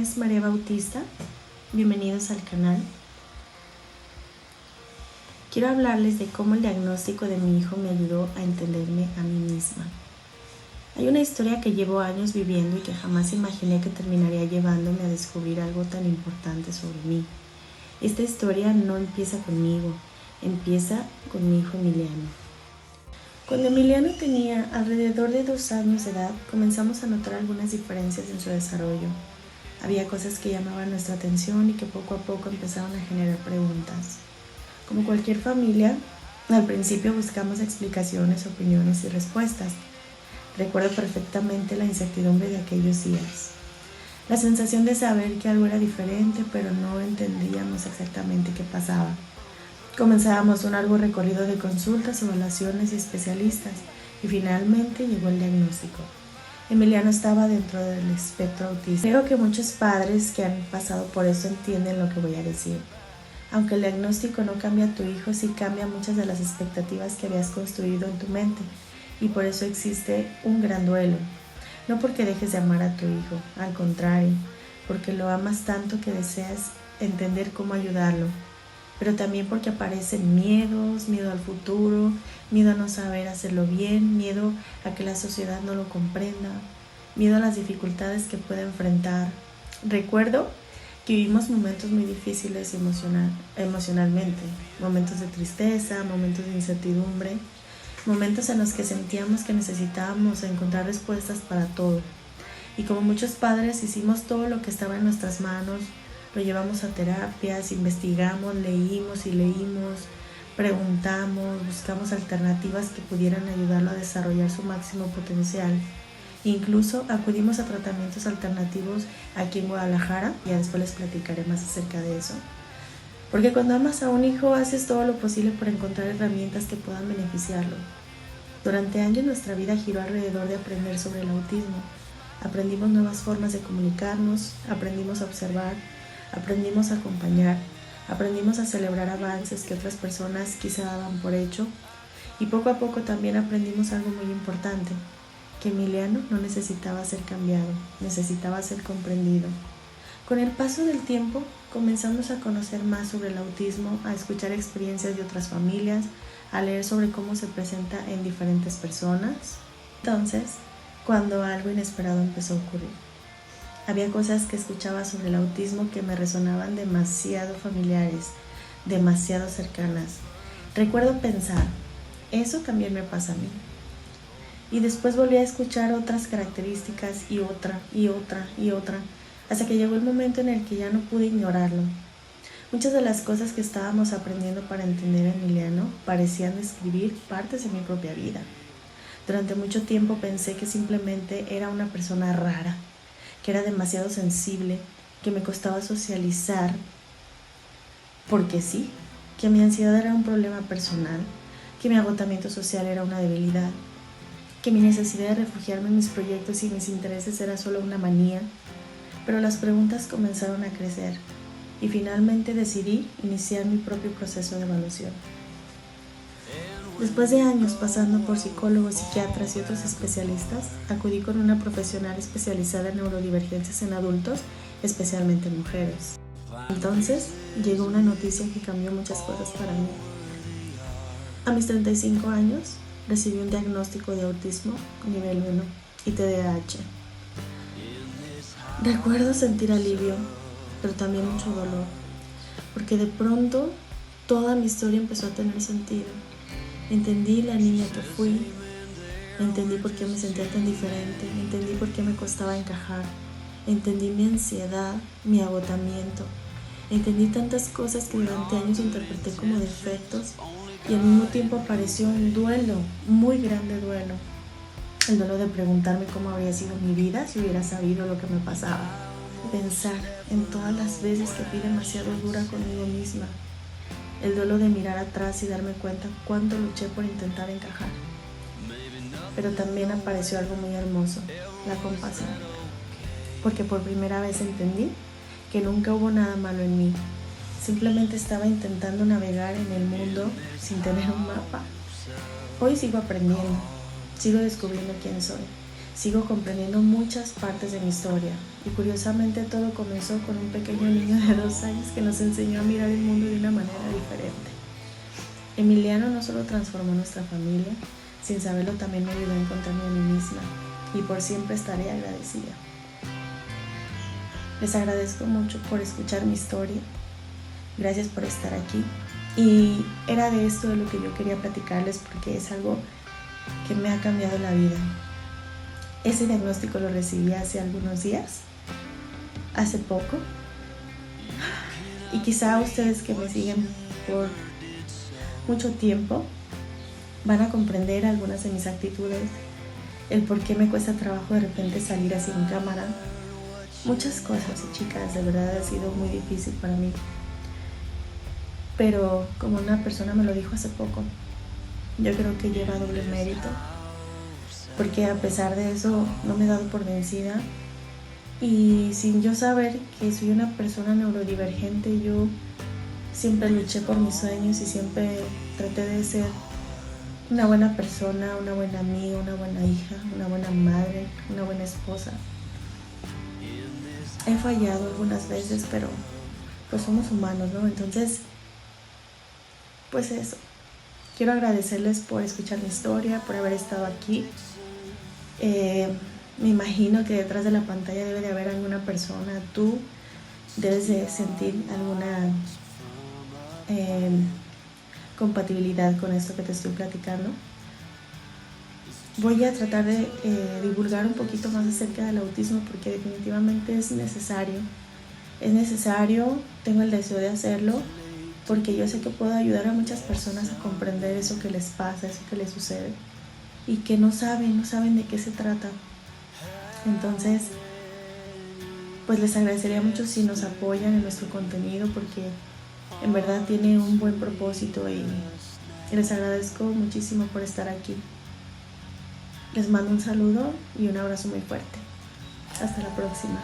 es María Bautista, bienvenidos al canal. Quiero hablarles de cómo el diagnóstico de mi hijo me ayudó a entenderme a mí misma. Hay una historia que llevo años viviendo y que jamás imaginé que terminaría llevándome a descubrir algo tan importante sobre mí. Esta historia no empieza conmigo, empieza con mi hijo Emiliano. Cuando Emiliano tenía alrededor de 2 años de edad, comenzamos a notar algunas diferencias en su desarrollo. Había cosas que llamaban nuestra atención y que poco a poco empezaron a generar preguntas. Como cualquier familia, al principio buscamos explicaciones, opiniones y respuestas. Recuerdo perfectamente la incertidumbre de aquellos días. La sensación de saber que algo era diferente, pero no entendíamos exactamente qué pasaba. Comenzábamos un largo recorrido de consultas, evaluaciones y especialistas, y finalmente llegó el diagnóstico. Emiliano estaba dentro del espectro autista. Creo que muchos padres que han pasado por eso entienden lo que voy a decir. Aunque el diagnóstico no cambia a tu hijo, sí cambia muchas de las expectativas que habías construido en tu mente, y por eso existe un gran duelo. No porque dejes de amar a tu hijo, al contrario, porque lo amas tanto que deseas entender cómo ayudarlo, pero también porque aparecen miedos, miedo al futuro, miedo a no saber hacerlo bien, miedo a que la sociedad no lo comprenda, miedo a las dificultades que puede enfrentar. Recuerdo que vivimos momentos muy difíciles emocionalmente, momentos de tristeza, momentos de incertidumbre, momentos en los que sentíamos que necesitábamos encontrar respuestas para todo. Y como muchos padres hicimos todo lo que estaba en nuestras manos, lo llevamos a terapias, investigamos, leímos, preguntamos, buscamos alternativas que pudieran ayudarlo a desarrollar su máximo potencial. Incluso acudimos a tratamientos alternativos aquí en Guadalajara, y después les platicaré más acerca de eso. Porque cuando amas a un hijo, haces todo lo posible por encontrar herramientas que puedan beneficiarlo. Durante años nuestra vida giró alrededor de aprender sobre el autismo. Aprendimos nuevas formas de comunicarnos, aprendimos a observar, aprendimos a acompañar, aprendimos a celebrar avances que otras personas quizá daban por hecho, y poco a poco también aprendimos algo muy importante, que Emiliano no necesitaba ser cambiado, necesitaba ser comprendido. Con el paso del tiempo comenzamos a conocer más sobre el autismo, a escuchar experiencias de otras familias, a leer sobre cómo se presenta en diferentes personas. Entonces, cuando algo inesperado empezó a ocurrir. Había cosas que escuchaba sobre el autismo que me resonaban demasiado familiares, demasiado cercanas. Recuerdo pensar, eso también me pasa a mí. Y después volví a escuchar otras características y otra, hasta que llegó el momento en el que ya no pude ignorarlo. Muchas de las cosas que estábamos aprendiendo para entender a Emiliano parecían describir partes de mi propia vida. Durante mucho tiempo pensé que simplemente era una persona rara, que era demasiado sensible, que me costaba socializar, porque sí, que mi ansiedad era un problema personal, que mi agotamiento social era una debilidad, que mi necesidad de refugiarme en mis proyectos y mis intereses era solo una manía. Pero las preguntas comenzaron a crecer y finalmente decidí iniciar mi propio proceso de evaluación. Después de años pasando por psicólogos, psiquiatras y otros especialistas, acudí con una profesional especializada en neurodivergencias en adultos, especialmente en mujeres. Entonces llegó una noticia que cambió muchas cosas para mí. A mis 35 años recibí un diagnóstico de autismo nivel 1 y TDAH. Recuerdo sentir alivio, pero también mucho dolor, porque de pronto toda mi historia empezó a tener sentido. Entendí la niña que fui, entendí por qué me sentía tan diferente, entendí por qué me costaba encajar, entendí mi ansiedad, mi agotamiento, entendí tantas cosas que durante años interpreté como defectos, y al mismo tiempo apareció un duelo, muy grande duelo. El duelo de preguntarme cómo habría sido mi vida si hubiera sabido lo que me pasaba. Pensar en todas las veces que fui demasiado dura conmigo misma. El duelo de mirar atrás y darme cuenta cuánto luché por intentar encajar. Pero también apareció algo muy hermoso, la compasión. Porque por primera vez entendí que nunca hubo nada malo en mí. Simplemente estaba intentando navegar en el mundo sin tener un mapa. Hoy sigo aprendiendo. Sigo descubriendo quién soy. Sigo comprendiendo muchas partes de mi historia y curiosamente todo comenzó con un pequeño niño de 2 años que nos enseñó a mirar el mundo de una manera diferente. Emiliano no solo transformó nuestra familia, sin saberlo también me ayudó a encontrarme a mí misma y por siempre estaré agradecida. Les agradezco mucho por escuchar mi historia, gracias por estar aquí y era de esto de lo que yo quería platicarles porque es algo que me ha cambiado la vida. Ese diagnóstico lo recibí hace algunos días, hace poco, y quizá ustedes que me siguen por mucho tiempo van a comprender algunas de mis actitudes, el por qué me cuesta trabajo de repente salir así en cámara, muchas cosas, y chicas, de verdad ha sido muy difícil para mí. Pero como una persona me lo dijo hace poco, yo creo que lleva doble mérito, porque a pesar de eso no me he dado por vencida y sin yo saber que soy una persona neurodivergente, yo siempre luché por mis sueños y siempre traté de ser una buena persona, una buena amiga, una buena hija, una buena madre, una buena esposa. He fallado algunas veces, pero pues somos humanos, ¿no? Entonces, pues eso. Quiero agradecerles por escuchar mi historia, por haber estado aquí. Me imagino que detrás de la pantalla debe de haber alguna persona. Tú debes de sentir alguna compatibilidad con esto que te estoy platicando. Voy a tratar de divulgar un poquito más acerca del autismo porque definitivamente es necesario. Es necesario, tengo el deseo de hacerlo porque yo sé que puedo ayudar a muchas personas a comprender eso que les pasa, eso que les sucede y que no saben de qué se trata. Entonces, pues les agradecería mucho si nos apoyan en nuestro contenido porque en verdad tiene un buen propósito y les agradezco muchísimo por estar aquí. Les mando un saludo y un abrazo muy fuerte. Hasta la próxima.